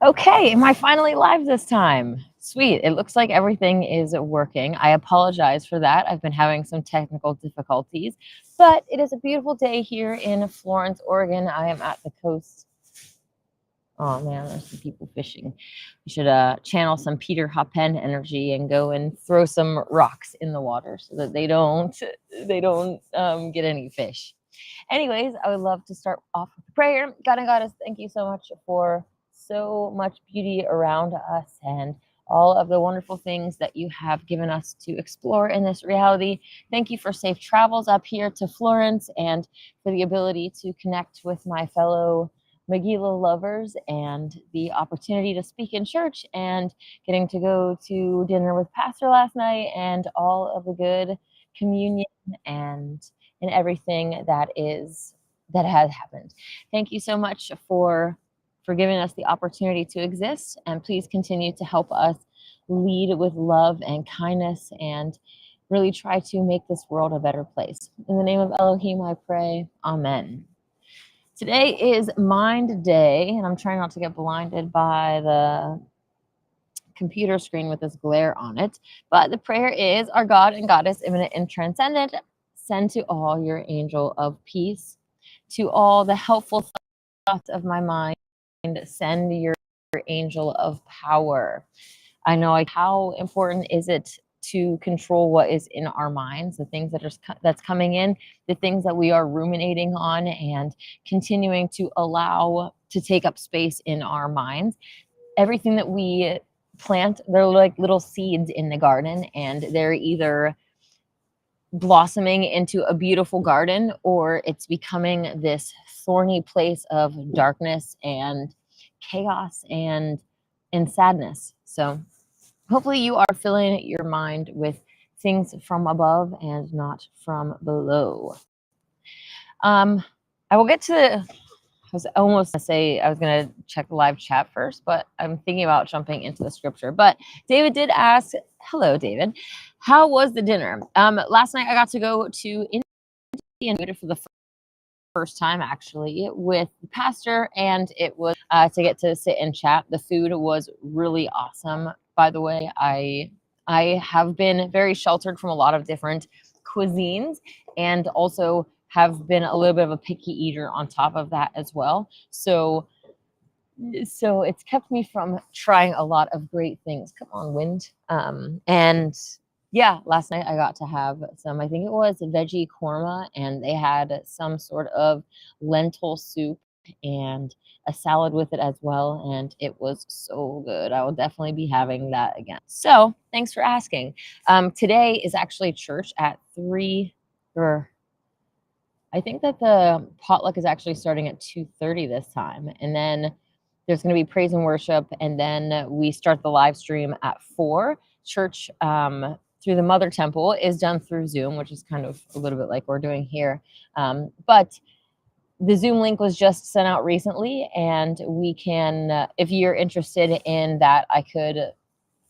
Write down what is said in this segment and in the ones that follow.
Okay, am I finally live this time? Sweet. It looks like everything is working. I apologize for that. I've been having some technical difficulties, but it is a beautiful day here in Florence, Oregon. I am at the coast. Oh man, there's some people fishing. We should channel some Peter Hoppen energy and go and throw some rocks in the water so that they don't get any fish. Anyways, I would love to start off with prayer. God and Goddess, thank you so much for so much beauty around us and all of the wonderful things that you have given us to explore in this reality. Thank you for safe travels up here to Florence and for the ability to connect with my fellow Megillah lovers and the opportunity to speak in church and getting to go to dinner with Pastor last night and all of the good communion and everything that has happened. Thank you so much for giving us the opportunity to exist, and please continue to help us lead with love and kindness and really try to make this world a better place. In the name of Elohim, I pray. Amen. Today is Mind Day, and I'm trying not to get blinded by the computer screen with this glare on it. But the prayer is, our God and Goddess, immanent and transcendent, send to all your angel of peace. To all the helpful thoughts of my mind, send your angel of power. I know how important is it to control what is in our minds, the things that's coming in, the things that we are ruminating on and continuing to allow to take up space in our minds. Everything that we plant, they're like little seeds in the garden, and they're either blossoming into a beautiful garden or it's becoming this thorny place of darkness and chaos and sadness. So hopefully you are filling your mind with things from above and not from below. I will get to I was almost going to say I was going to check the live chat first, but I'm thinking about jumping into the scripture. But David did ask, hello, David, how was the dinner? Last night I got to go to Indian food for the first time, actually, with the pastor, and it was to get to sit and chat. The food was really awesome, by the way. I have been very sheltered from a lot of different cuisines, and also have been a little bit of a picky eater on top of that as well. So it's kept me from trying a lot of great things. Come on, wind. And yeah, last night I got to have some, I think it was veggie korma, and they had some sort of lentil soup and a salad with it as well. And it was so good. I will definitely be having that again. So thanks for asking. Today is actually church at 3, or I think that the potluck is actually starting at 2:30 this time. And then there's going to be praise and worship. And then we start the live stream at 4. Church through the Mother Temple is done through Zoom, which is kind of a little bit like we're doing here. But the Zoom link was just sent out recently, and we can, if you're interested in that, I could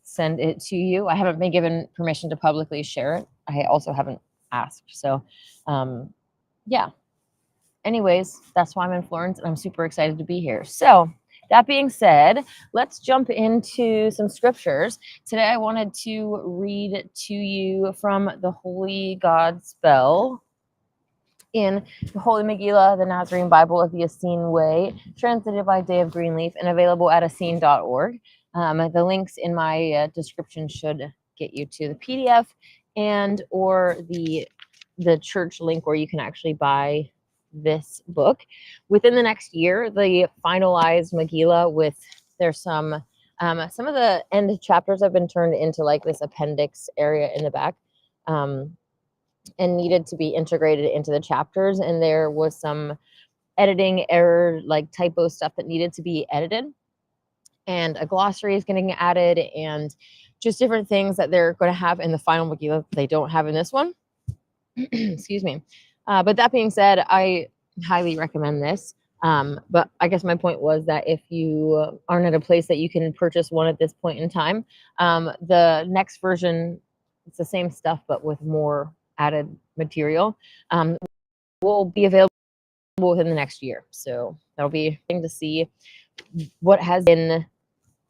send it to you. I haven't been given permission to publicly share it. I also haven't asked. So, yeah. Anyways, that's why I'm in Florence, and I'm super excited to be here. So that being said, let's jump into some scriptures. Today I wanted to read to you from the Holy God Spell in the Holy Megillah, the Nasarean Bible of the Essene Way, translated by Day of Greenleaf and available at essene.org. The links in my description should get you to the PDF and or the church link where you can actually buy this book. Within the next year, the finalized Megillah with there's some of the end chapters have been turned into like this appendix area in the back, and needed to be integrated into the chapters. And there was some editing error, like typo stuff that needed to be edited. And a glossary is getting added, and just different things that they're going to have in the final Megillah they don't have in this one. Excuse me. But that being said, I highly recommend this. But I guess my point was that if you aren't at a place that you can purchase one at this point in time, the next version, it's the same stuff, but with more added material, will be available within the next year. So that'll be interesting to see what has been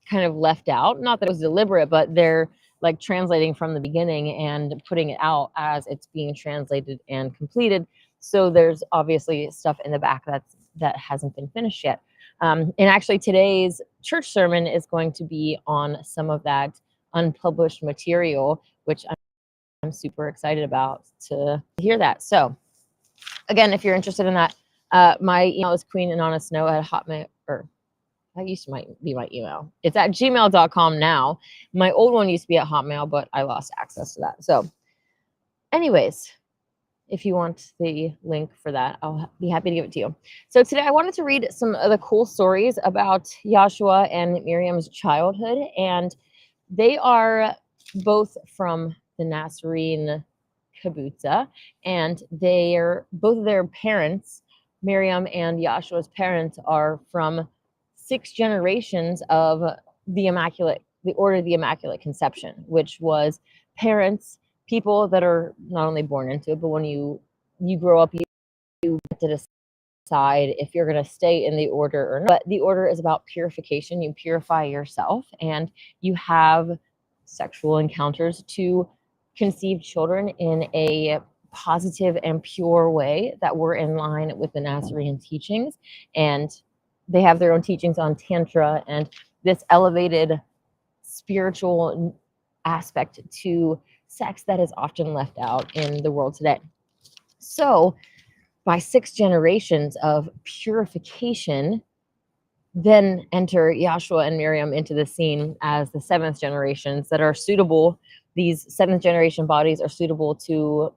kind of left out. Not that it was deliberate, but they're like translating from the beginning and putting it out as it's being translated and completed. So there's obviously stuff in the back that hasn't been finished yet. And actually today's church sermon is going to be on some of that unpublished material, which I'm super excited about to hear that. So again, if you're interested in that, my email is queenananasnow@hotmail, or that used to be my email. It's at gmail.com now. My old one used to be at Hotmail, but I lost access to that. So anyways, if you want the link for that, I'll be happy to give it to you. So today I wanted to read some of the cool stories about Yahshua and Miriam's childhood. And they are both from the Nasarean kibbutza, and both of their parents, Miriam and Yahshua's parents, are from 6 generations of the Order of the Immaculate Conception, which was parents, people that are not only born into it, but when you grow up, you get to decide if you're going to stay in the order or not. But the order is about purification. You purify yourself, and you have sexual encounters to conceive children in a positive and pure way that were in line with the Nasarean teachings. And they have their own teachings on Tantra and this elevated spiritual aspect to sex that is often left out in the world today. So by 6 generations of purification, then enter Yahshua and Miriam into the scene as the 7th generations that are suitable. These 7th generation bodies are suitable to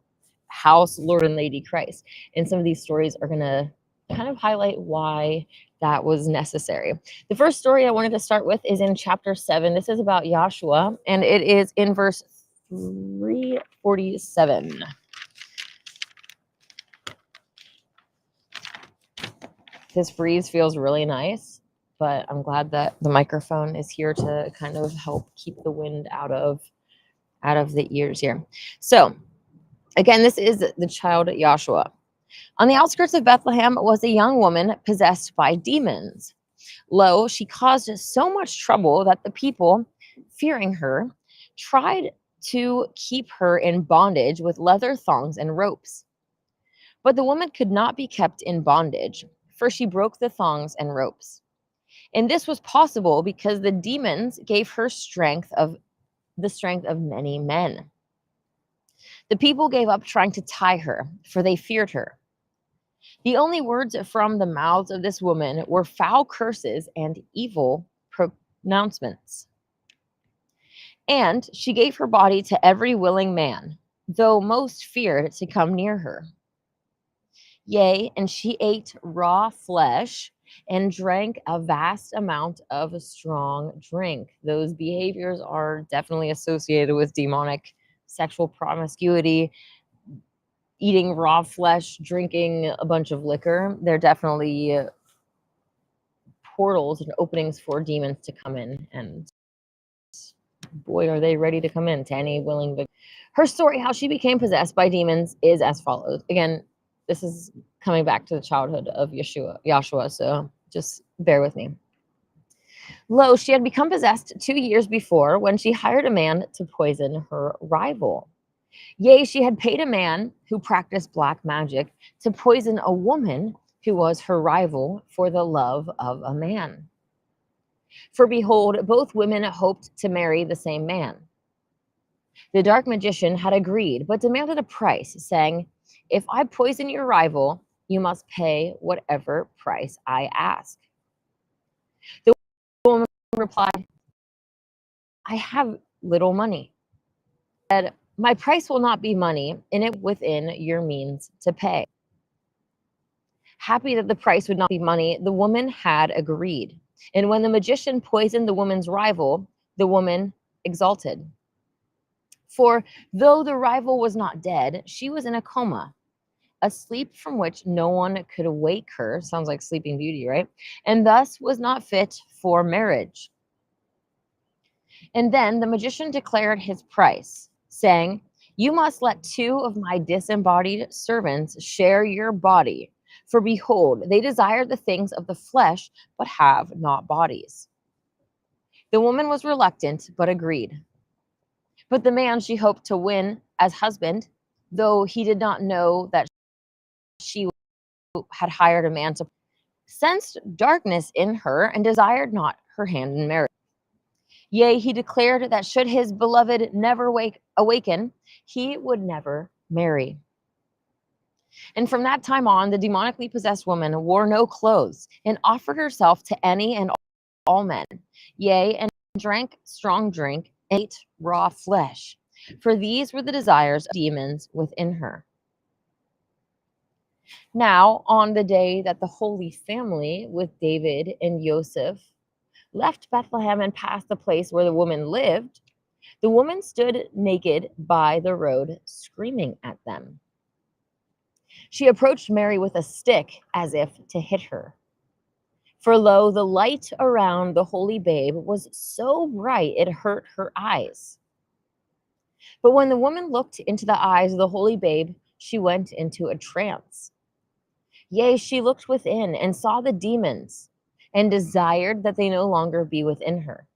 house Lord and Lady Christ. And some of these stories are going to kind of highlight why that was necessary. The first story I wanted to start with is in chapter 7. This is about Yahshua, and it is in verse 347. This breeze feels really nice, but I'm glad that the microphone is here to kind of help keep the wind out of the ears here. So again, this is the child Yahshua. On the outskirts of Bethlehem was a young woman possessed by demons. Lo, she caused so much trouble that the people, fearing her, tried to keep her in bondage with leather thongs and ropes. But the woman could not be kept in bondage, for she broke the thongs and ropes. And this was possible because the demons gave her the strength of many men. The people gave up trying to tie her, for they feared her. The only words from the mouths of this woman were foul curses and evil pronouncements. And she gave her body to every willing man, though most feared to come near her. Yea, and she ate raw flesh and drank a vast amount of strong drink. Those behaviors are definitely associated with demonic sexual promiscuity. Eating raw flesh, drinking a bunch of liquor, they're definitely portals and openings for demons to come in. And boy, are they ready to come in to any willing victim. Her story, how she became possessed by demons, is as follows. Again, this is coming back to the childhood of Yahshua, so just bear with me. Lo, she had become possessed 2 years before when she hired a man to poison her rival. Yea, she had paid a man who practiced black magic to poison a woman who was her rival for the love of a man. For behold, both women hoped to marry the same man. The dark magician had agreed, but demanded a price, saying, "If I poison your rival, you must pay whatever price I ask." The woman replied, "I have little money." He said, "My price will not be money, and it within your means to pay." Happy that the price would not be money, the woman had agreed. And when the magician poisoned the woman's rival, the woman exulted. For though the rival was not dead, she was in a coma, a sleep from which no one could awake her. Sounds like Sleeping Beauty, right? And thus was not fit for marriage. And then the magician declared his price, saying, "You must let 2 of my disembodied servants share your body. For behold, they desire the things of the flesh, but have not bodies." The woman was reluctant, but agreed. But the man she hoped to win as husband, though he did not know that she had hired a man to, sensed darkness in her and desired not her hand in marriage. Yea, he declared that should his beloved never awaken, he would never marry. And from that time on, the demonically possessed woman wore no clothes and offered herself to any and all men, yea, and drank strong drink and ate raw flesh, for these were the desires of demons within her. Now, on the day that the Holy Family with David and Joseph left Bethlehem and passed the place where the woman lived, the woman stood naked by the road, screaming at them. She approached Mary with a stick as if to hit her. For lo, the light around the holy babe was so bright it hurt her eyes. But when the woman looked into the eyes of the holy babe, she went into a trance. Yea, she looked within and saw the demons and desired that they no longer be within her.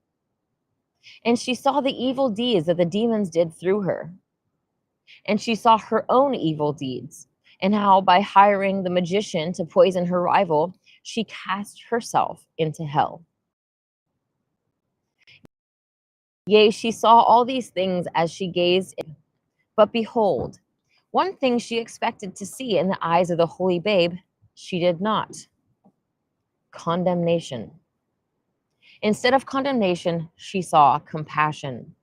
And she saw the evil deeds that the demons did through her. And she saw her own evil deeds, and how by hiring the magician to poison her rival, she cast herself into hell. Yea, she saw all these things as she gazed in. But behold, one thing she expected to see in the eyes of the holy babe, she did not. Condemnation. Instead of condemnation, she saw compassion.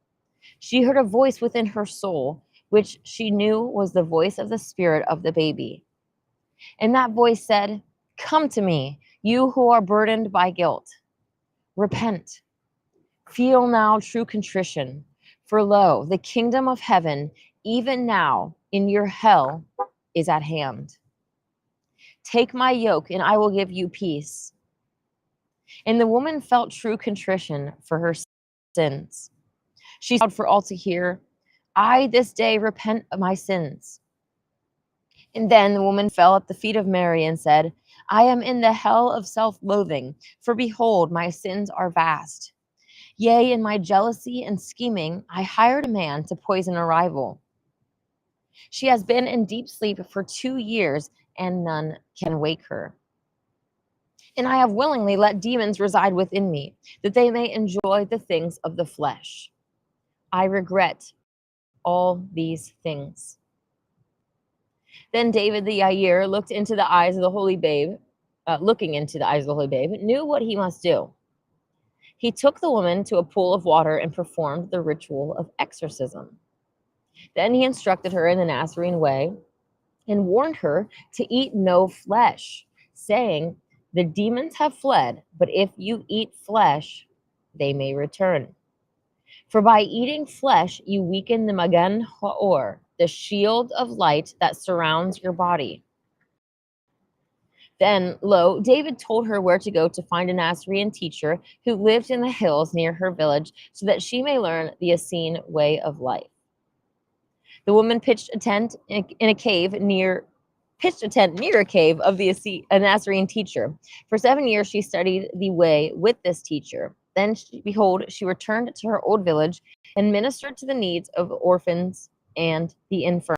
She heard a voice within her soul, which she knew was the voice of the spirit of the baby. And that voice said, "Come to me, you who are burdened by guilt. Repent. Feel now true contrition. For lo, the kingdom of heaven, even now in your hell, is at hand. Take my yoke, and I will give you peace." And the woman felt true contrition for her sins. She said for all to hear, "I this day repent of my sins." And then the woman fell at the feet of Mary and said, "I am in the hell of self-loathing, for behold, my sins are vast. Yea, in my jealousy and scheming, I hired a man to poison a rival. She has been in deep sleep for 2 years, and none can wake her. And I have willingly let demons reside within me, that they may enjoy the things of the flesh. I regret all these things." Then David the Yair looked into the eyes of the holy babe, knew what he must do. He took the woman to a pool of water and performed the ritual of exorcism. Then he instructed her in the Nasarean way and warned her to eat no flesh, saying, "The demons have fled, but if you eat flesh, they may return. For by eating flesh, you weaken the Magan Ha'or, the shield of light that surrounds your body." Then, lo, David told her where to go to find a Nasarean teacher who lived in the hills near her village, so that she may learn the Essene way of life. The woman pitched a tent near a cave of a Nasarean teacher. For 7 years she studied the way with this teacher. Then, behold, she returned to her old village and ministered to the needs of orphans and the infirm.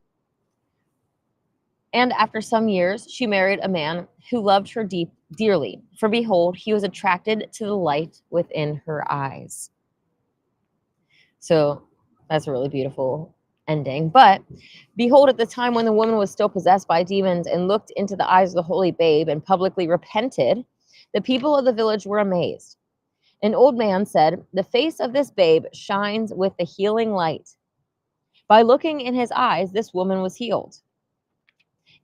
And after some years, she married a man who loved her dearly. For behold, he was attracted to the light within her eyes. So that's a really beautiful ending. But behold, at the time when the woman was still possessed by demons and looked into the eyes of the holy babe and publicly repented, the people of the village were amazed. An old man said, "The face of this babe shines with the healing light. By looking in his eyes, this woman was healed."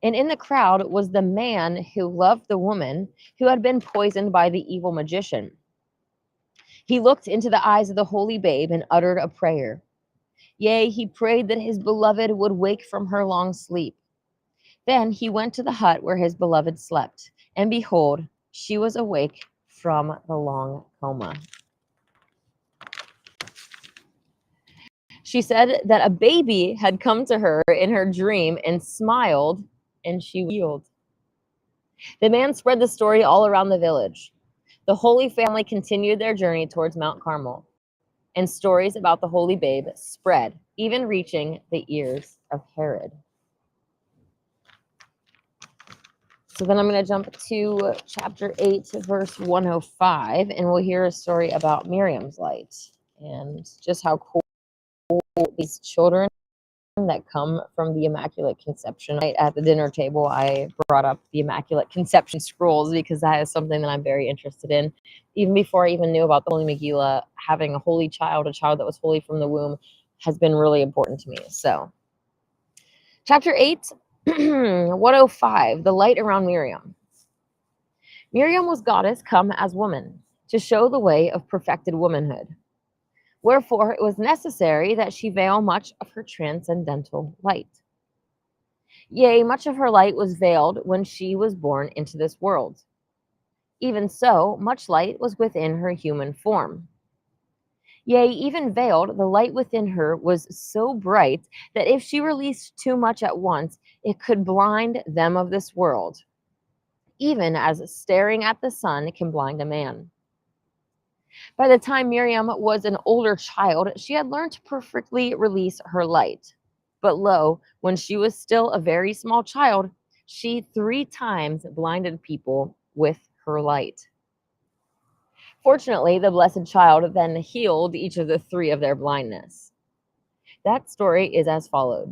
And in the crowd was the man who loved the woman who had been poisoned by the evil magician. He looked into the eyes of the holy babe and uttered a prayer. Yea, he prayed that his beloved would wake from her long sleep. Then he went to the hut where his beloved slept, and behold, she was awake from the long coma. She said that a baby had come to her in her dream and smiled, and she was healed. The man spread the story all around the village. The Holy Family continued their journey towards Mount Carmel, and stories about the Holy Babe spread, even reaching the ears of Herod. So then I'm going to jump to chapter 8, verse 105, and we'll hear a story about Miriam's light and just how cool these children that come from the Immaculate Conception. At the dinner table, I brought up the Immaculate Conception scrolls because that is something that I'm very interested in. Even before I even knew about the Holy Megillah, having a holy child, a child that was holy from the womb, has been really important to me. So, chapter 8, 105, the light around Miriam. Miriam was goddess come as woman, to show the way of perfected womanhood. Wherefore it was necessary that she veil much of her transcendental light. Yea, much of her light was veiled when she was born into this world. Even so, much light was within her human form. Yea, even veiled, the light within her was so bright that if she released too much at once, it could blind them of this world, even as staring at the sun can blind a man. By the time Miriam was an older child, she had learned to perfectly release her light. But lo, when she was still a very small child, she 3 times blinded people with her light. Fortunately, the blessed child then healed each of the 3 of their blindness. That story is as follows.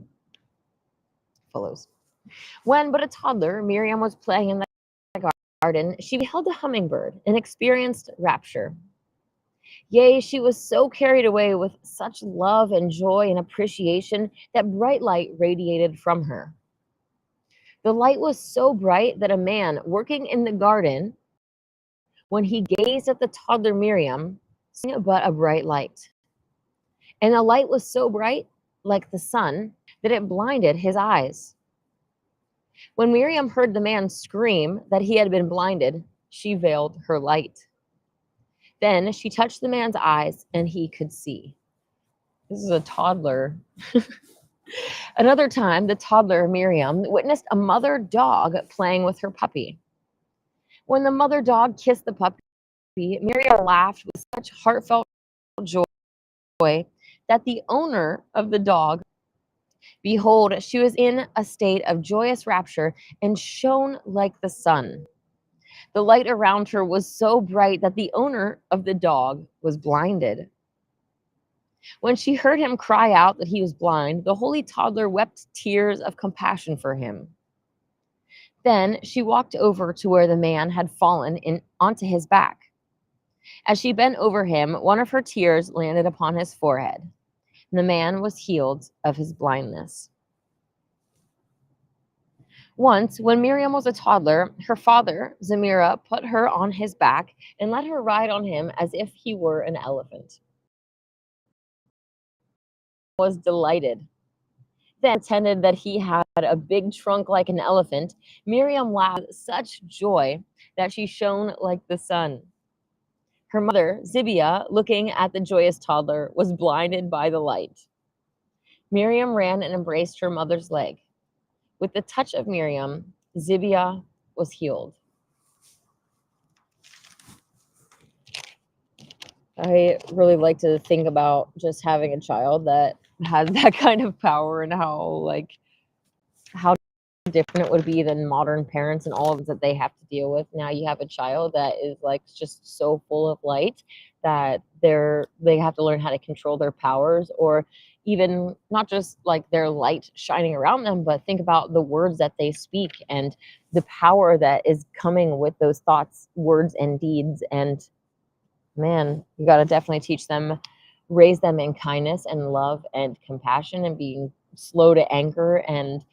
When but a toddler, Miriam was playing in the garden. She beheld a hummingbird and experienced rapture. Yea, she was so carried away with such love and joy and appreciation that bright light radiated from her. The light was so bright that a man working in the garden, when he gazed at the toddler Miriam, saw but a bright light. And the light was so bright, like the sun, that it blinded his eyes. When Miriam heard the man scream that he had been blinded, she veiled her light. Then she touched the man's eyes, and he could see. This is a toddler. Another time, the toddler Miriam witnessed a mother dog playing with her puppy. When the mother dog kissed the puppy, Miriam laughed with such heartfelt joy that the owner of the dog, behold, she was in a state of joyous rapture and shone like the sun. The light around her was so bright that the owner of the dog was blinded. When she heard him cry out that he was blind, the holy toddler wept tears of compassion for him. Then she walked over to where the man had fallen onto his back. As she bent over him, one of her tears landed upon his forehead. The man was healed of his blindness. Once, when Miriam was a toddler, her father, Zamira, put her on his back and let her ride on him as if he were an elephant. Was delighted. Then pretended that he had a big trunk like an elephant. Miriam laughed with such joy that she shone like the sun. Her mother, Zibia, looking at the joyous toddler, was blinded by the light. Miriam ran and embraced her mother's leg. With the touch of Miriam, Zibia was healed. I really like to think about just having a child that had that kind of power and how different it would be than modern parents and all of that they have to deal with. Now you have a child that is like just so full of light that they have to learn how to control their powers, or even not just like their light shining around them, but think about the words that they speak and the power that is coming with those thoughts, words, and deeds. And man, you got to definitely teach them, raise them in kindness and love and compassion and being slow to anger and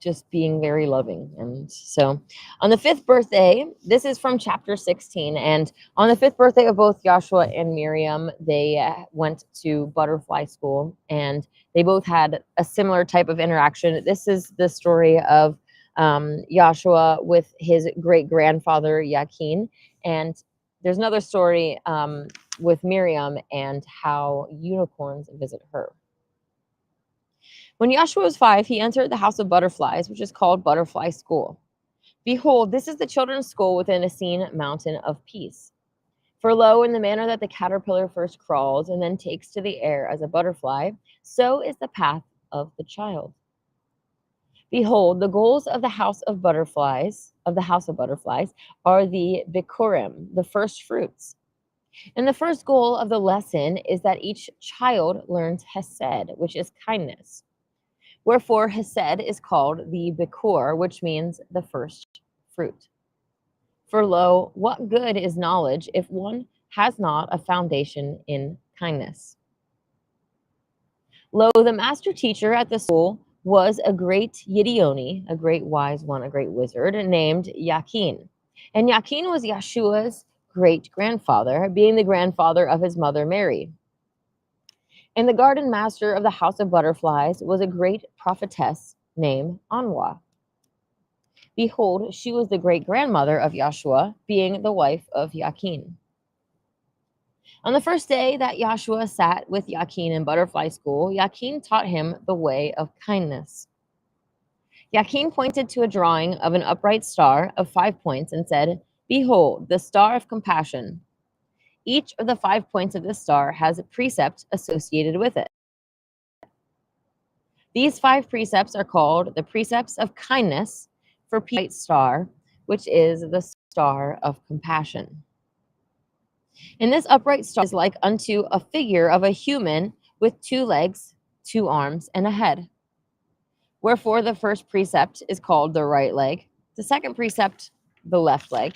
just being very loving. And so on the 5th birthday, this is from chapter 16, and on the 5th birthday of both Yahshua and Miriam, they went to butterfly school, and they both had a similar type of interaction. This is the story of Yahshua with his great-grandfather Yakin, and there's another story with Miriam and how unicorns visit her. When Yahshua was 5, he entered the house of butterflies, which is called Butterfly School. Behold, this is the children's school within Essene mountain of peace. For lo, in the manner that the caterpillar first crawls and then takes to the air as a butterfly, so is the path of the child. Behold, the goals of the house of butterflies, are the bikurim, the first fruits. And the first goal of the lesson is that each child learns hesed, which is kindness. Wherefore hesed is called the bikur, which means the first fruit. For lo, what good is knowledge if one has not a foundation in kindness? Lo, the master teacher at the school was a great Yidioni, a great wise one, a great wizard, named Yakin. And Yakin was Yahshua's great grandfather, being the grandfather of his mother Mary. And the garden master of the house of butterflies was a great prophetess named Anwa. Behold, she was the great grandmother of Yahshua, being the wife of Yakin. On the first day that Yahshua sat with Yakin in butterfly school, Yakin taught him the way of kindness. Yakin pointed to a drawing of an upright star of 5 points and said, "Behold, the star of compassion. Each of the 5 points of this star has a precept associated with it. These 5 precepts are called the precepts of kindness for Upright star, which is the star of compassion. And this upright star is like unto a figure of a human with 2 legs, 2 arms, and a head. Wherefore the first precept is called the right leg, the second precept, the left leg,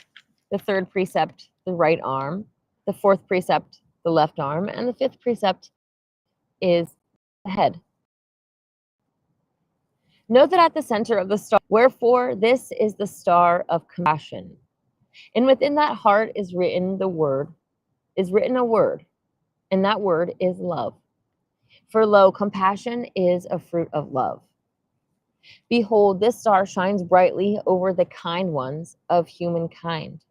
the third precept, the right arm, the fourth precept, the left arm, and the fifth precept is the head. Note that at the center of the star, wherefore this is the star of compassion. And within that heart is written a word, and that word is love. For lo, compassion is a fruit of love. Behold, this star shines brightly over the kind ones of humankind.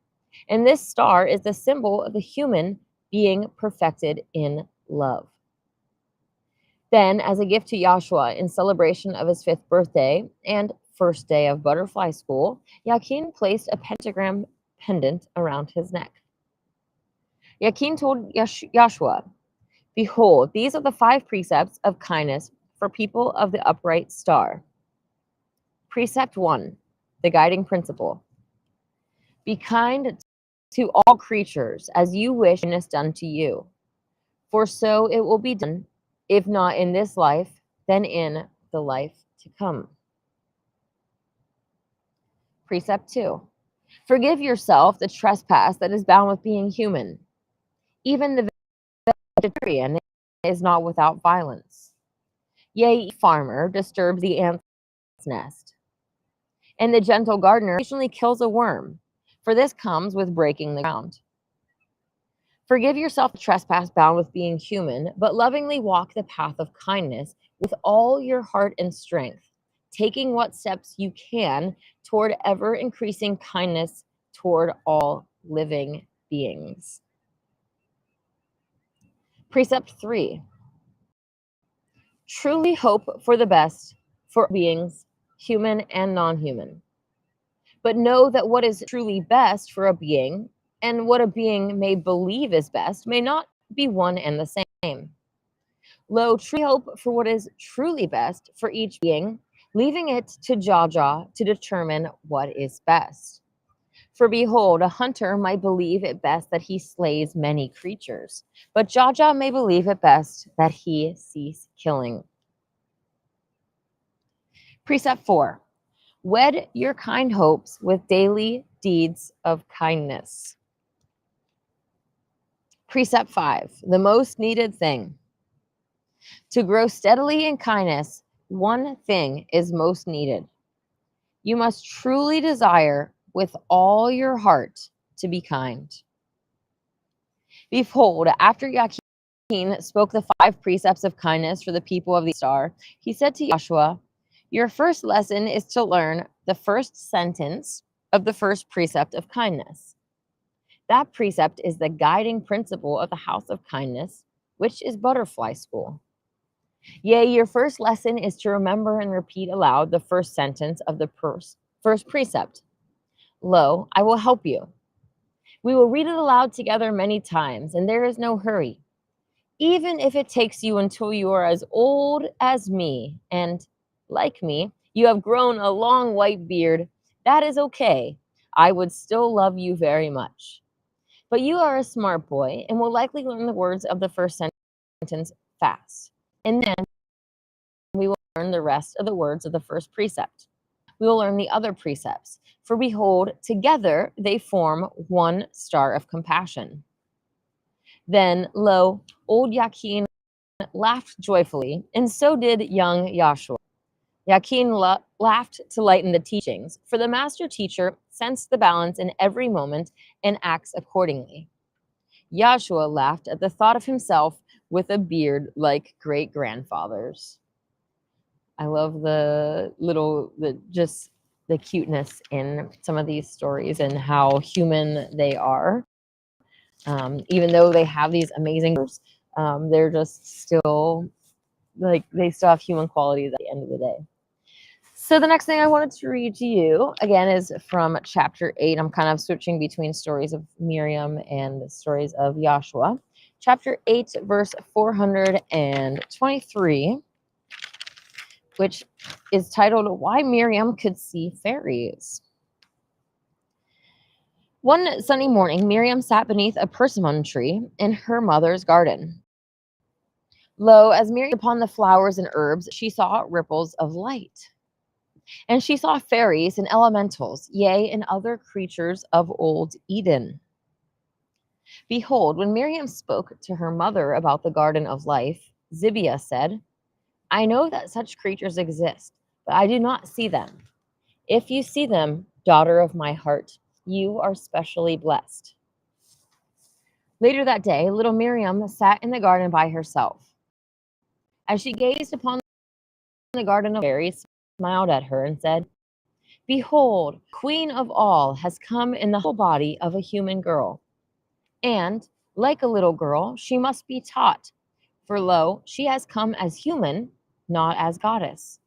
And this star is the symbol of the human being perfected in love. Then, as a gift to Yahshua in celebration of his 5th birthday and first day of butterfly school, Yakin placed a pentagram pendant around his neck. Yakin told Yahshua, "Behold, these are the 5 precepts of kindness for people of the upright star. Precept 1, the guiding principle. Be kind to all creatures as you wish kindness done to you. For so it will be done, if not in this life, then in the life to come." Precept 2, forgive yourself the trespass that is bound with being human. Even the vegetarian is not without violence. Yea, farmer disturbs the ant's nest, and the gentle gardener occasionally kills a worm, for this comes with breaking the ground. Forgive yourself the trespass bound with being human, but lovingly walk the path of kindness with all your heart and strength, taking what steps you can toward ever increasing kindness toward all living beings. Precept 3, truly hope for the best for beings, human and non-human. But know that what is truly best for a being and what a being may believe is best may not be one and the same. Lo, truly hope for what is truly best for each being, leaving it to Jaja to determine what is best. For behold, a hunter might believe it best that he slays many creatures, but Jaja may believe it best that he cease killing. Precept 4, wed your kind hopes with daily deeds of kindness. Precept 5, the most needed thing. To grow steadily in kindness, one thing is most needed. You must truly desire with all your heart to be kind. Behold, after Yakin spoke the 5 precepts of kindness for the people of the star, he said to Yahshua, your first lesson is to learn the first sentence of the first precept of kindness. That precept is the guiding principle of the house of kindness, which is butterfly school. Yea, your first lesson is to remember and repeat aloud the first sentence of the first precept. Lo, I will help you. We will read it aloud together many times, and there is no hurry. Even if it takes you until you are as old as me, and like me, you have grown a long white beard, that is okay. I would still love you very much. But you are a smart boy and will likely learn the words of the first sentence fast. And then we will learn the rest of the words of the first precept. We will learn the other precepts. For behold, together they form one star of compassion. Then, lo, old Yakin laughed joyfully, and so did young Yahshua. Yakin laughed to lighten the teachings, for the master teacher sensed the balance in every moment and acts accordingly. Yahshua laughed at the thought of himself with a beard like great-grandfathers. I love just the cuteness in some of these stories and how human they are. Even though they have these amazing, they're just still like they still have human qualities at the end of the day. So the next thing I wanted to read to you again is from chapter 8. I'm kind of switching between stories of Miriam and stories of Yahshua. Chapter 8, verse 423, which is titled Why Miriam Could See Fairies. One sunny morning, Miriam sat beneath a persimmon tree in her mother's garden. Lo, as Miriam upon the flowers and herbs, she saw ripples of light. And she saw fairies and elementals, yea, and other creatures of old Eden. Behold, when Miriam spoke to her mother about the garden of life, Zibiah said, I know that such creatures exist, but I do not see them. If you see them, daughter of my heart, you are specially blessed. Later that day, little Miriam sat in the garden by herself. As she gazed upon the garden of fairies, smiled at her and said, Behold, Queen of all has come in the whole body of a human girl. And, like a little girl, she must be taught, for lo, she has come as human, not as goddess.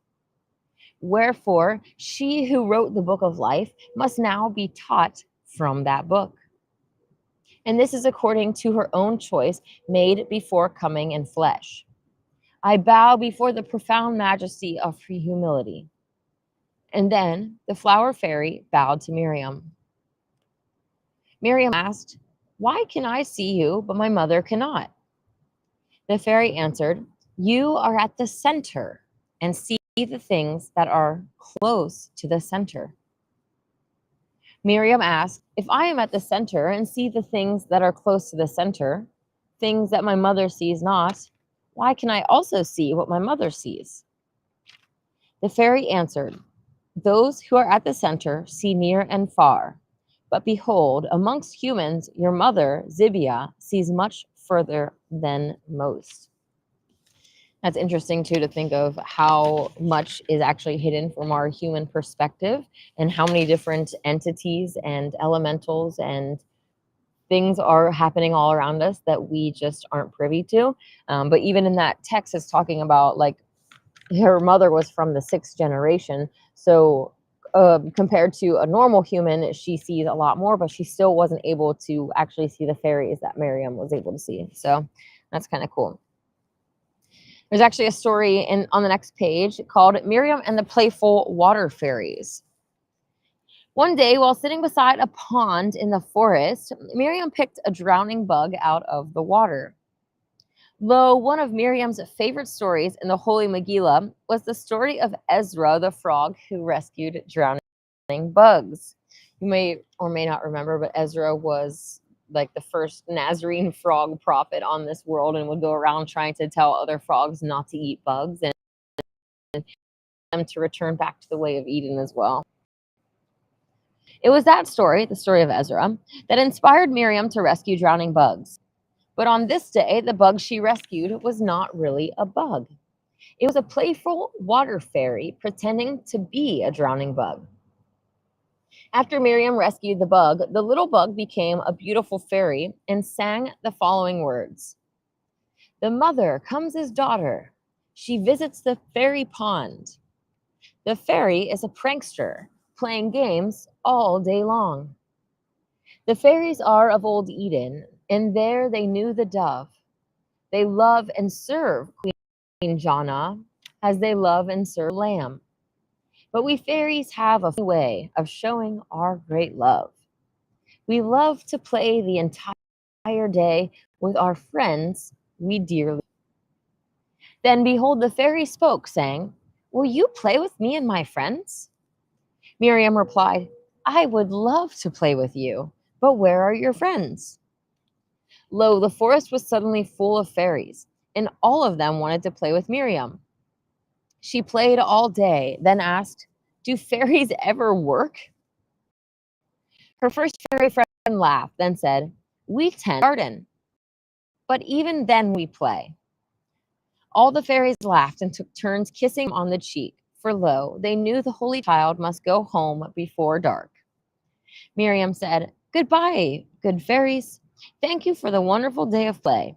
Wherefore, she who wrote the book of life must now be taught from that book. And this is according to her own choice made before coming in flesh. I bow before the profound majesty of her humility. And then the flower fairy bowed to Miriam. Miriam asked, Why can I see you, but my mother cannot? The fairy answered, You are at the center and see the things that are close to the center. Miriam asked, If I am at the center and see the things that are close to the center, things that my mother sees not, why can I also see what my mother sees? The fairy answered, Those who are at the center see near and far. But behold, amongst humans, your mother, Zibiah, sees much further than most. That's interesting, too, to think of how much is actually hidden from our human perspective and how many different entities and elementals and things are happening all around us that we just aren't privy to. But even in that text, it's talking about like her mother was from the 6th generation. So compared to a normal human, she sees a lot more, but she still wasn't able to actually see the fairies that Miriam was able to see. So that's kind of cool. There's actually a story on the next page called Miriam and the Playful Water Fairies. One day, while sitting beside a pond in the forest, Miriam picked a drowning bug out of the water. Lo, one of Miriam's favorite stories in the Holy Megillah was the story of Ezra, the frog who rescued drowning bugs. You may or may not remember, but Ezra was like the first Nasarean frog prophet on this world and would go around trying to tell other frogs not to eat bugs and them to return back to the way of Eden as well. It was that story, the story of Ezra, that inspired Miriam to rescue drowning bugs. But on this day, the bug she rescued was not really a bug. It was a playful water fairy pretending to be a drowning bug. After Miriam rescued the bug, the little bug became a beautiful fairy and sang the following words. The mother comes as daughter. She visits the fairy pond. The fairy is a prankster. playing games all day long. The fairies are of old Eden, and there they knew the dove. They love and serve Queen Jana as they love and serve Lamb. But we fairies have a way of showing our great love. We love to play the entire day with our friends we dearly. Then behold, the fairy spoke, saying, "Will you play with me and my friends?" Miriam replied, "I would love to play with you, but where are your friends?" Lo, the forest was suddenly full of fairies, and all of them wanted to play with Miriam. She played all day, then asked, "Do fairies ever work?" Her first fairy friend laughed, then said, "We tend to garden, but even then we play." All the fairies laughed and took turns kissing him on the cheek, for lo, they knew the holy child must go home before dark. Miriam said, "Goodbye, good fairies. Thank you for the wonderful day of play."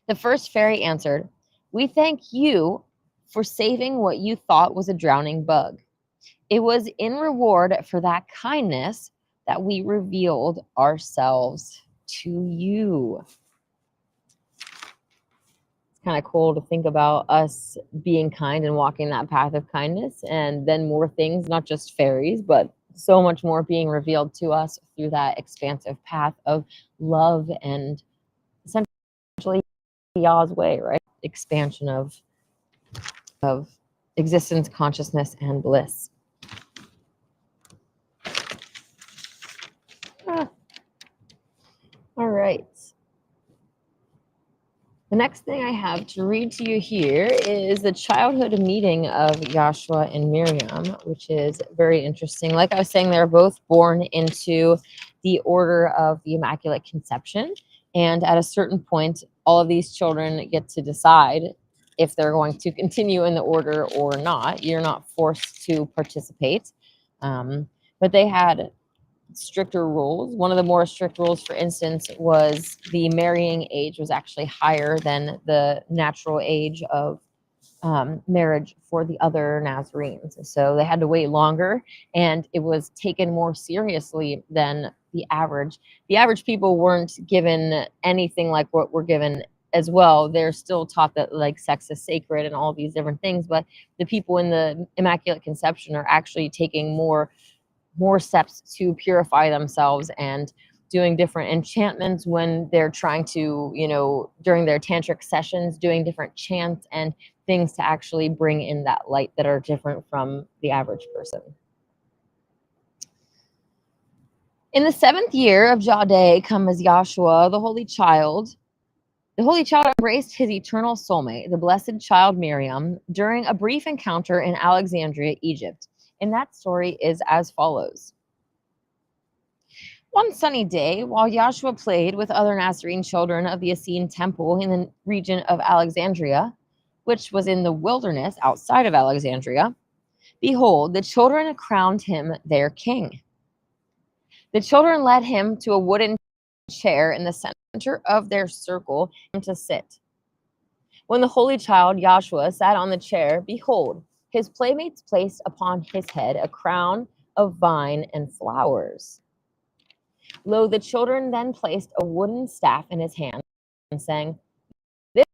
The first fairy answered, "We thank you for saving what you thought was a drowning bug. It was in reward for that kindness that we revealed ourselves to you." It's kind of cool to think about us being kind and walking that path of kindness, and then more things, not just fairies, but so much more being revealed to us through that expansive path of love and essentially Yah's way, right? Expansion of existence, consciousness, and bliss. All right. The next thing I have to read to you here is the childhood meeting of Yahshua and Miriam, which is very interesting. Like I was saying, they're both born into the order of the Immaculate Conception. And at a certain point, all of these children get to decide if they're going to continue in the order or not. You're not forced to participate. But they had stricter rules. One of the more strict rules, for instance, was the marrying age was actually higher than the natural age of marriage for the other Nazarenes. So they had to wait longer, and it was taken more seriously than the average. The average people weren't given anything like what we're given as well. They're still taught that like sex is sacred and all these different things, but the people in the Immaculate Conception are actually taking more steps to purify themselves and doing different enchantments when they're trying to, during their tantric sessions, doing different chants and things to actually bring in that light that are different from the average person. In the 7th year of Jade, come as Yahshua, the Holy Child. The Holy Child embraced his eternal soulmate, the blessed child Miriam, during a brief encounter in Alexandria, Egypt. And that story is as follows. One sunny day, while Yahshua played with other Nazarene children of the Essene temple in the region of Alexandria, which was in the wilderness outside of Alexandria, behold, the children crowned him their king. The children led him to a wooden chair in the center of their circle to sit. When the holy child Yahshua sat on the chair, behold, his playmates placed upon his head a crown of vine and flowers. Lo, the children then placed a wooden staff in his hand, saying, "This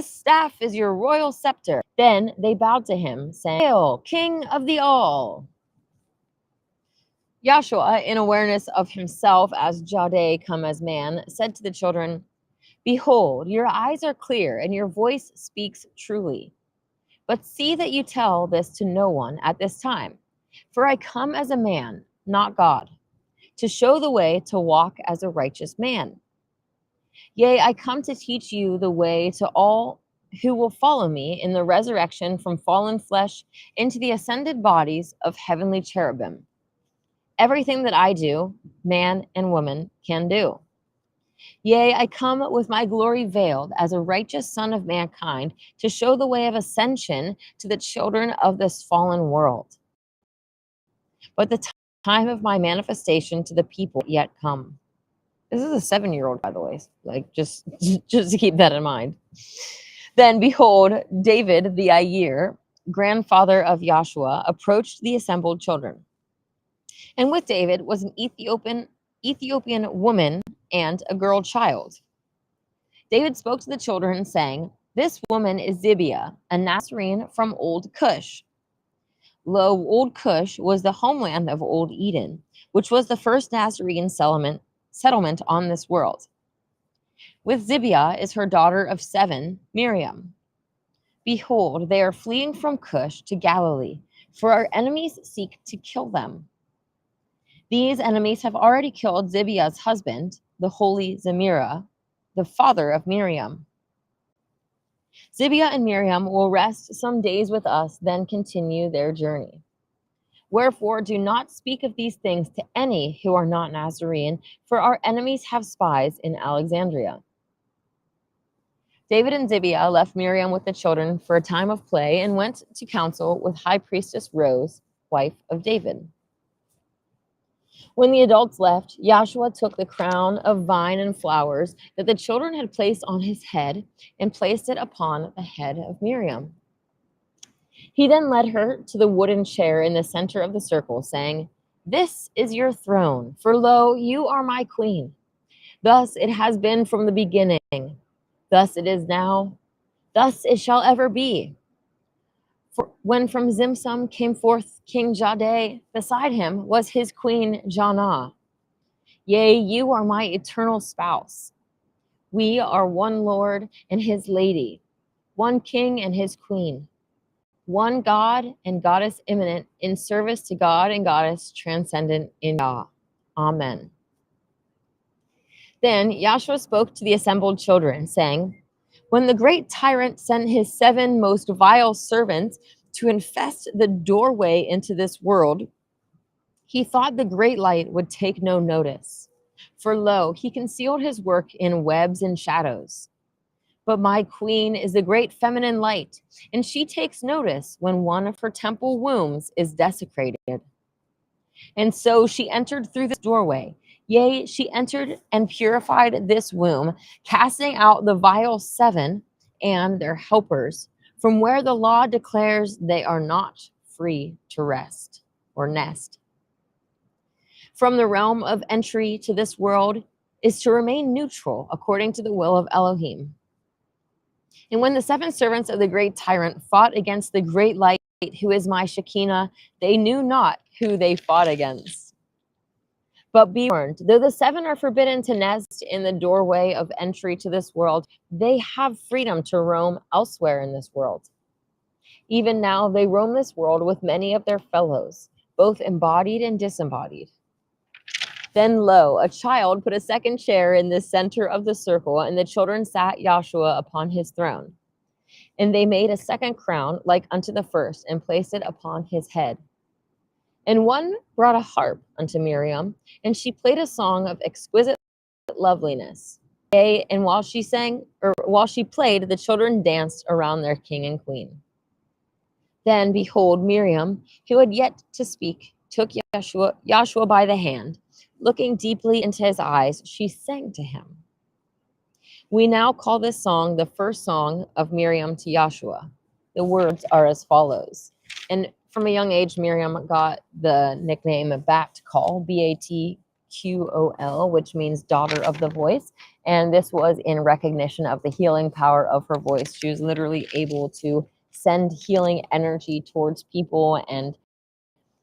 staff is your royal scepter." Then they bowed to him, saying, "Hail, King of the All." Yahshua, in awareness of himself as Jade come as man, said to the children, "Behold, your eyes are clear and your voice speaks truly. But see that you tell this to no one at this time, for I come as a man, not God, to show the way to walk as a righteous man. Yea, I come to teach you the way to all who will follow me in the resurrection from fallen flesh into the ascended bodies of heavenly cherubim. Everything that I do, man and woman can do. Yea, I come with my glory veiled as a righteous son of mankind to show the way of ascension to the children of this fallen world. But the time of my manifestation to the people yet come." This is a 7-year-old, by the way, like just to keep that in mind. Then behold, David the Ayir, grandfather of Yahshua, approached the assembled children. And with David was an Ethiopian woman and a girl child. David spoke to the children, saying, "This woman is Zibiah, a Nasarean from Old Cush." Lo, Old Cush was the homeland of Old Eden, which was the first Nasarean settlement on this world. With Zibiah is her daughter of 7, Miriam. Behold, they are fleeing from Cush to Galilee, for our enemies seek to kill them. These enemies have already killed Zibiah's husband, the holy Zemira, the father of Miriam. Zibiah and Miriam will rest some days with us, then continue their journey. Wherefore, do not speak of these things to any who are not Nazarean, for our enemies have spies in Alexandria. David and Zibiah left Miriam with the children for a time of play and went to council with high priestess Rose, wife of David. When the adults left, Yahshua took the crown of vine and flowers that the children had placed on his head and placed it upon the head of Miriam. He then led her to the wooden chair in the center of the circle, saying, "This is your throne, for lo, you are my queen. Thus it has been from the beginning. Thus it is now. Thus it shall ever be." For when from Zimsum came forth King Jadeh, beside him was his queen Janah. Yea, you are my eternal spouse. We are one Lord and his lady, one king and his queen, one God and goddess immanent in service to God and goddess transcendent in Yah. Amen. Then Yahshua spoke to the assembled children, saying, "When the great tyrant sent his 7 most vile servants to infest the doorway into this world, he thought the great light would take no notice. For lo, he concealed his work in webs and shadows. But my queen is the great feminine light, and she takes notice when one of her temple wombs is desecrated. And so she entered through this doorway. Yea, she entered and purified this womb, casting out the vile 7 and their helpers, from where the law declares they are not free to rest or nest. From the realm of entry to this world is to remain neutral according to the will of Elohim. And when the 7 servants of the great tyrant fought against the great light, who is my Shekinah, they knew not who they fought against. But be warned, though the 7 are forbidden to nest in the doorway of entry to this world, they have freedom to roam elsewhere in this world. Even now they roam this world with many of their fellows, both embodied and disembodied. Then lo, a child put a second chair in the center of the circle, and the children sat Yahshua upon his throne. And they made a second crown like unto the first, and placed it upon his head. And one brought a harp unto Miriam, and she played a song of exquisite loveliness. Yea, and while she played, the children danced around their king and queen. Then behold, Miriam, who had yet to speak, took Yahshua by the hand. Looking deeply into his eyes, she sang to him. We now call this song the first song of Miriam to Yahshua. The words are as follows. And from a young age, Miriam got the nickname Bat-Kol, Batqol, which means daughter of the voice. And this was in recognition of the healing power of her voice. She was literally able to send healing energy towards people and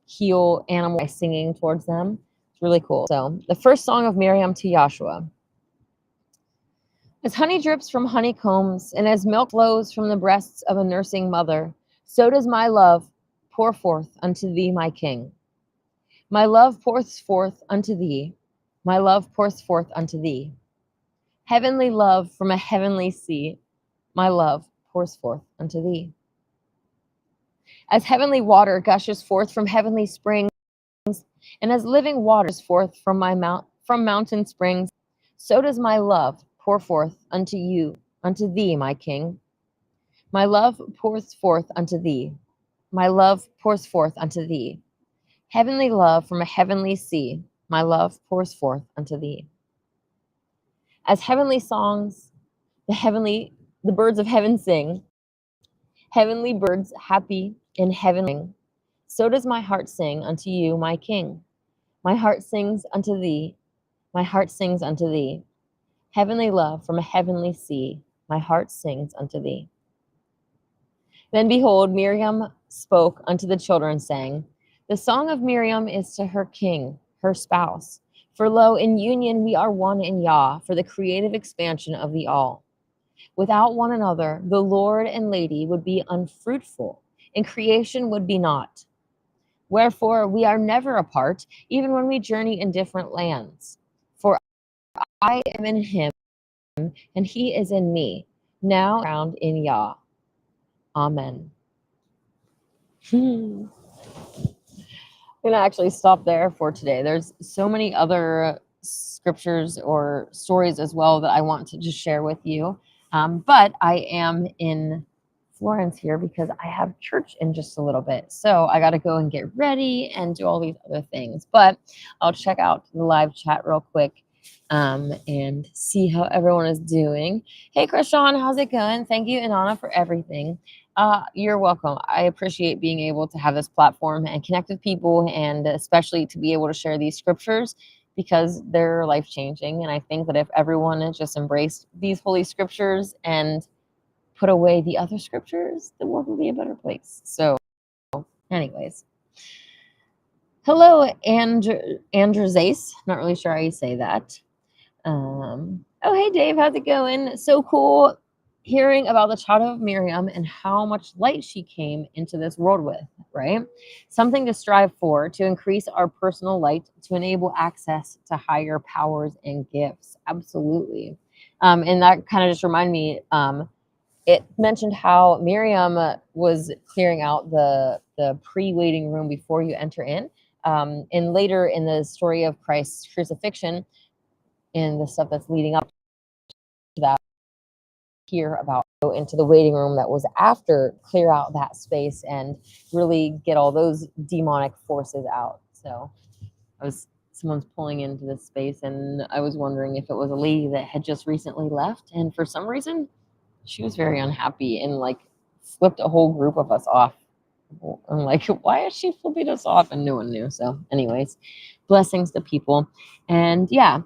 heal animals by singing towards them. It's really cool. So the first song of Miriam to Yahshua. As honey drips from honeycombs, and as milk flows from the breasts of a nursing mother, so does my love pour forth unto thee, my King. My love pours forth unto thee. My love pours forth unto thee. Heavenly love from a heavenly sea, my love pours forth unto thee. As heavenly water gushes forth from heavenly springs, and as living waters forth from mountain springs, so does my love pour forth unto thee, my King. My love pours forth unto thee. My love pours forth unto thee. Heavenly love from a heavenly sea, my love pours forth unto thee. As heavenly songs, the birds of heaven sing, Heavenly birds happy in heaven. So does my heart sing unto you, my King. My heart sings unto thee. My heart sings unto thee. Heavenly love from a heavenly sea. My heart sings unto thee. Then behold, Miriam spoke unto the children, saying, the song of Miriam is to her king, her spouse. For lo, in union we are one in Yah, for the creative expansion of the all. Without one another, the Lord and Lady would be unfruitful, and creation would be naught. Wherefore we are never apart, even when we journey in different lands. For I am in him, and he is in me, now found in Yah. Amen. I'm going to actually stop there for today. There's so many other scriptures or stories as well that I want to just share with you. But I am in Florence here because I have church in just a little bit. So I got to go and get ready and do all these other things. But I'll check out the live chat real quick and see how everyone is doing. Hey, Krishan, how's it going? Thank you, Inanna, for everything. You're welcome. I appreciate being able to have this platform and connect with people, and especially to be able to share these scriptures because they're life-changing. And I think that if everyone just embraced these holy scriptures and put away the other scriptures, the world will be a better place. So anyways, hello, Andrews. Not really sure how you say that. Oh, hey, Dave, how's it going? So cool hearing about the child of Miriam and how much light she came into this world with, right? Something to strive for, to increase our personal light, to enable access to higher powers and gifts. Absolutely. And that kind of just reminded me, it mentioned how Miriam was clearing out the pre-waiting room before you enter in. And later in the story of Christ's crucifixion, in the stuff that's leading up to that, hear about go into the waiting room that was after, clear out that space and really get all those demonic forces out. So someone's pulling into this space, and I was wondering if it was a lady that had just recently left, and for some reason she was very unhappy and like flipped a whole group of us off. I'm like, why is she flipping us off? And no one knew. So anyways, blessings to people. And yeah,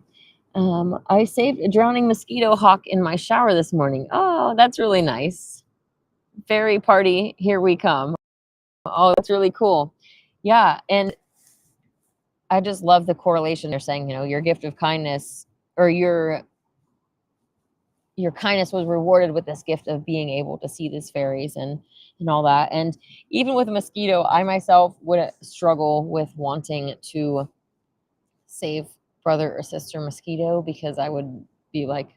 I saved a drowning mosquito hawk in my shower this morning. Oh, that's really nice. Fairy party, here we come. Oh, that's really cool. Yeah, and I just love the correlation they're saying, your gift of kindness, or your kindness was rewarded with this gift of being able to see these fairies and all that. And even with a mosquito, I myself would struggle with wanting to save brother or sister mosquito, because I would be like,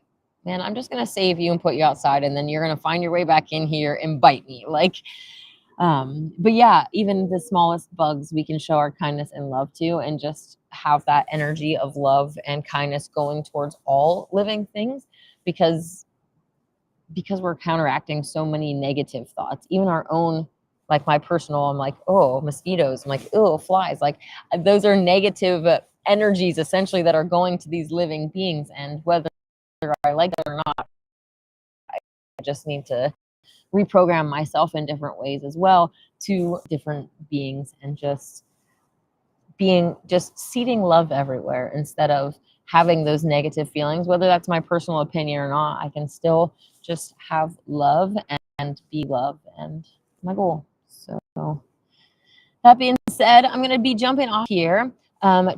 man, I'm just gonna save you and put you outside, and then you're gonna find your way back in here and bite me. But yeah, even the smallest bugs we can show our kindness and love to, and just have that energy of love and kindness going towards all living things, because we're counteracting so many negative thoughts, even our own. Like my personal, I'm like, oh, mosquitoes. I'm like, oh, flies. Like those are negative energies essentially that are going to these living beings. And whether I like it or not, I just need to reprogram myself in different ways as well to different beings, and just seeding love everywhere instead of having those negative feelings. Whether that's my personal opinion or not, I can still just have love and be love, and my goal. So that being said, I'm going to be jumping off here.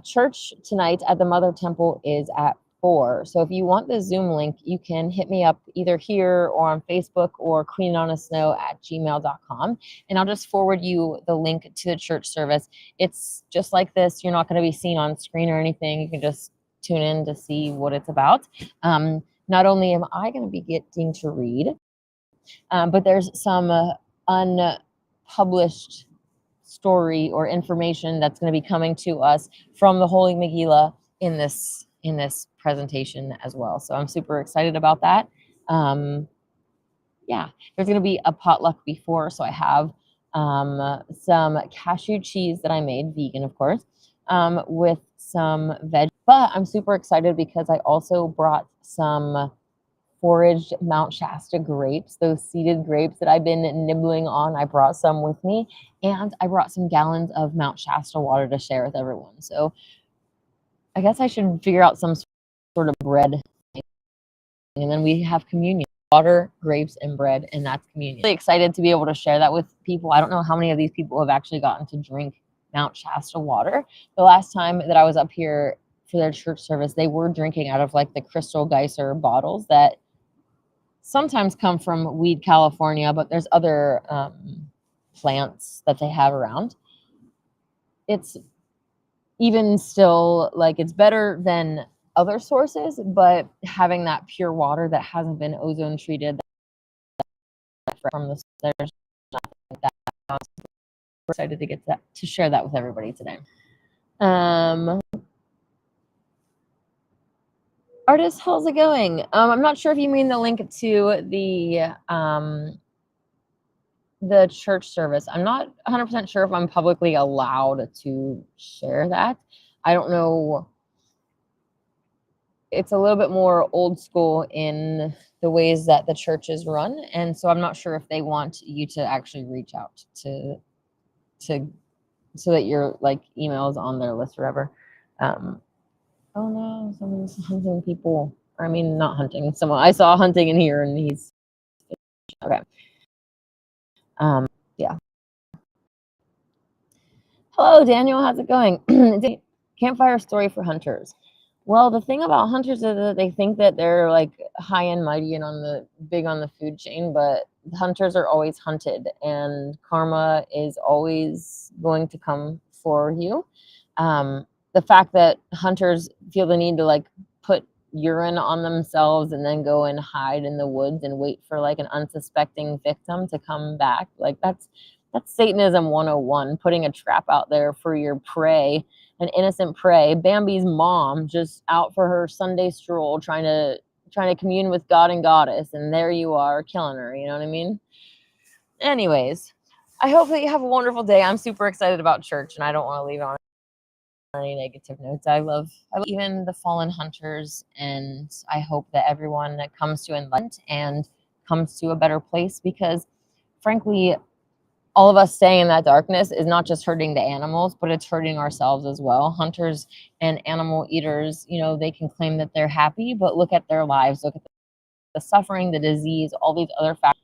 Church tonight at the Mother Temple is at 4. So if you want the Zoom link, you can hit me up either here or on Facebook or queenanonasnow@gmail.com. And I'll just forward you the link to the church service. It's just like this. You're not going to be seen on screen or anything. You can just tune in to see what it's about. Not only am I going to be getting to read, but there's some unpublished story or information that's going to be coming to us from the Holy Megillah in this presentation as well. So I'm super excited about that. Yeah, there's going to be a potluck before, so I have some cashew cheese that I made, vegan of course, with some veg. But I'm super excited because I also brought some foraged Mount Shasta grapes, those seeded grapes that I've been nibbling on. I brought some with me, and I brought some gallons of Mount Shasta water to share with everyone. So I guess I should figure out some sort of bread thing. And then we have communion, water, grapes, and bread, and that's communion. Really excited to be able to share that with people. I don't know how many of these people have actually gotten to drink Mount Shasta water. The last time that I was up here for their church service, they were drinking out of like the Crystal Geyser bottles that sometimes come from Weed, California, but there's other plants that they have around. It's even still like it's better than other sources, but having that pure water that hasn't been ozone treated from the there's nothing like that. We're excited to get to share that with everybody today. Artist, how's it going? I'm not sure if you mean the link to the church service. I'm not 100% sure if I'm publicly allowed to share that. I don't know. It's a little bit more old school in the ways that the church is run, and so I'm not sure if they want you to actually reach out to so that your like email is on their list or whatever. Oh no, someone's hunting people. I mean, not hunting. Someone I saw hunting in here, and he's okay. Yeah. Hello, Daniel. How's it going? Campfire story for hunters. Well, the thing about hunters is that they think that they're like high and mighty and big on the food chain, but hunters are always hunted, and karma is always going to come for you. The fact that hunters feel the need to like put urine on themselves and then go and hide in the woods and wait for like an unsuspecting victim to come back, like that's Satanism 101, putting a trap out there for your prey, an innocent prey. Bambi's mom just out for her Sunday stroll trying to commune with God and Goddess, and there you are killing her, you know what I mean? Anyways, I hope that you have a wonderful day. I'm super excited about church, and I don't want to leave on any negative notes. I love even the fallen hunters, and I hope that everyone comes to enlightenment and comes to a better place, because frankly, all of us staying in that darkness is not just hurting the animals, but it's hurting ourselves as well. Hunters and animal eaters, you know, they can claim that they're happy, but look at their lives, look at the suffering, the disease, all these other factors.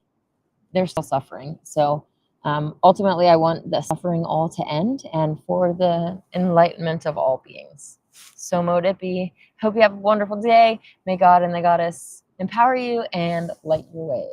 They're still suffering. So ultimately, I want the suffering all to end and for the enlightenment of all beings. So mote it be. Hope you have a wonderful day. May God and the Goddess empower you and light your way.